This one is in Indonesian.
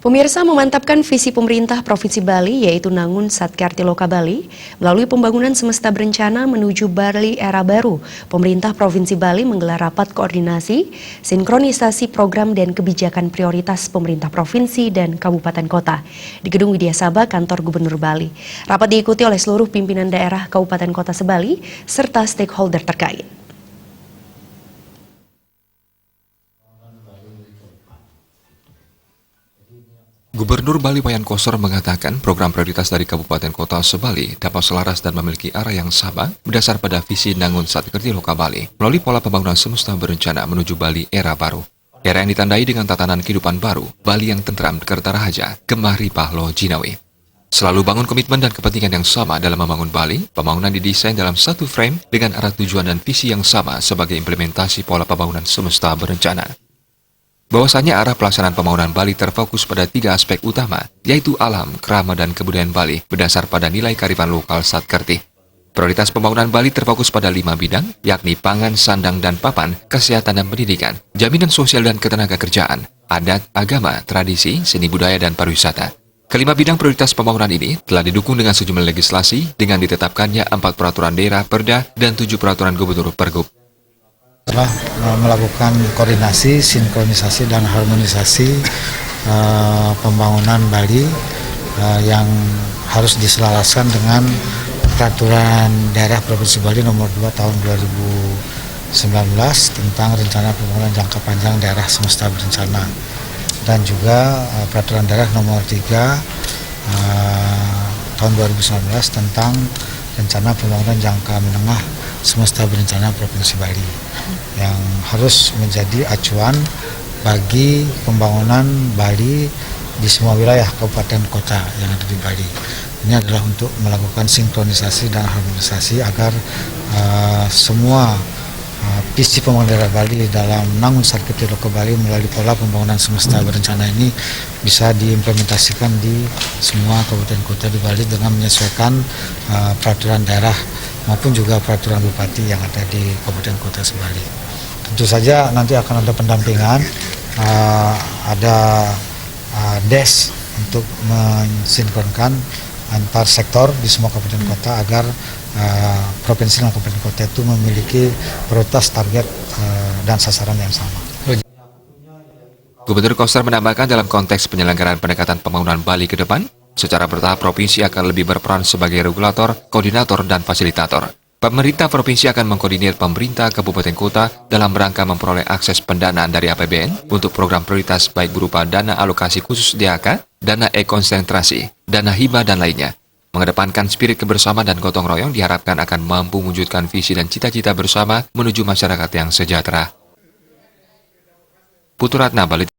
Pemirsa memantapkan visi pemerintah Provinsi Bali yaitu Nangun Satkarti Loka Bali melalui pembangunan semesta berencana menuju Bali era baru. Pemerintah Provinsi Bali menggelar rapat koordinasi, sinkronisasi program dan kebijakan prioritas pemerintah provinsi dan kabupaten kota di Gedung Widya Sabha Kantor Gubernur Bali. Rapat diikuti oleh seluruh pimpinan daerah Kabupaten Kota Sebali serta stakeholder terkait. Gubernur Bali Wayan Koster mengatakan program prioritas dari Kabupaten Kota Sebali dapat selaras dan memiliki arah yang sama berdasar pada visi Nangun Satkarti Loka Bali melalui pola pembangunan semesta berencana menuju Bali era baru. Era yang ditandai dengan tatanan kehidupan baru, Bali yang tentram, kertarahaja, gemah ripah lo jinawi. Selalu bangun komitmen dan kepentingan yang sama dalam membangun Bali, pembangunan didesain dalam satu frame dengan arah tujuan dan visi yang sama sebagai implementasi pola pembangunan semesta berencana. Bahwasanya arah pelaksanaan pembangunan Bali terfokus pada 3 aspek utama, yaitu alam, kerama, dan kebudayaan Bali berdasar pada nilai kearifan lokal Satkarti. Prioritas pembangunan Bali terfokus pada 5 bidang, yakni pangan, sandang, dan papan, kesehatan dan pendidikan, jaminan sosial dan ketenagakerjaan, adat, agama, tradisi, seni budaya, dan pariwisata. Kelima bidang prioritas pembangunan ini telah didukung dengan sejumlah legislasi dengan ditetapkannya 4 peraturan daerah Perda dan 7 peraturan gubernur Pergub. Telah melakukan koordinasi, sinkronisasi, dan harmonisasi pembangunan Bali yang harus diselaraskan dengan peraturan daerah Provinsi Bali nomor 2 tahun 2019 tentang rencana pembangunan jangka panjang daerah semesta berencana, dan juga peraturan daerah nomor 3 tahun 2019 tentang rencana pembangunan jangka menengah semesta berencana Provinsi Bali yang harus menjadi acuan bagi pembangunan Bali di semua wilayah kabupaten kota yang ada di Bali. Ini adalah untuk melakukan sinkronisasi dan harmonisasi agar semua visi pembangunan daerah Bali dalam Nangun Satkarti Loka Bali melalui pola pembangunan semesta berencana ini bisa diimplementasikan di semua kabupaten kota di Bali dengan menyesuaikan peraturan daerah maupun juga peraturan bupati yang ada di kabupaten kota Sebali. Tentu saja nanti akan ada pendampingan, ada desk untuk mensinkronkan antar sektor di semua kabupaten kota agar provinsi dan kabupaten kota itu memiliki prioritas, target, dan sasaran yang sama. Gubernur Koster menambahkan dalam konteks penyelenggaraan pendekatan pembangunan Bali ke depan, secara bertahap provinsi akan lebih berperan sebagai regulator, koordinator, dan fasilitator. Pemerintah provinsi akan mengkoordinir pemerintah kabupaten kota dalam rangka memperoleh akses pendanaan dari APBN untuk program prioritas baik berupa dana alokasi khusus DAK, dana e-konsentrasi, dana hibah, dan lainnya. Mengedepankan spirit kebersamaan dan gotong royong diharapkan akan mampu mewujudkan visi dan cita-cita bersama menuju masyarakat yang sejahtera. Putu Ratna, Bali.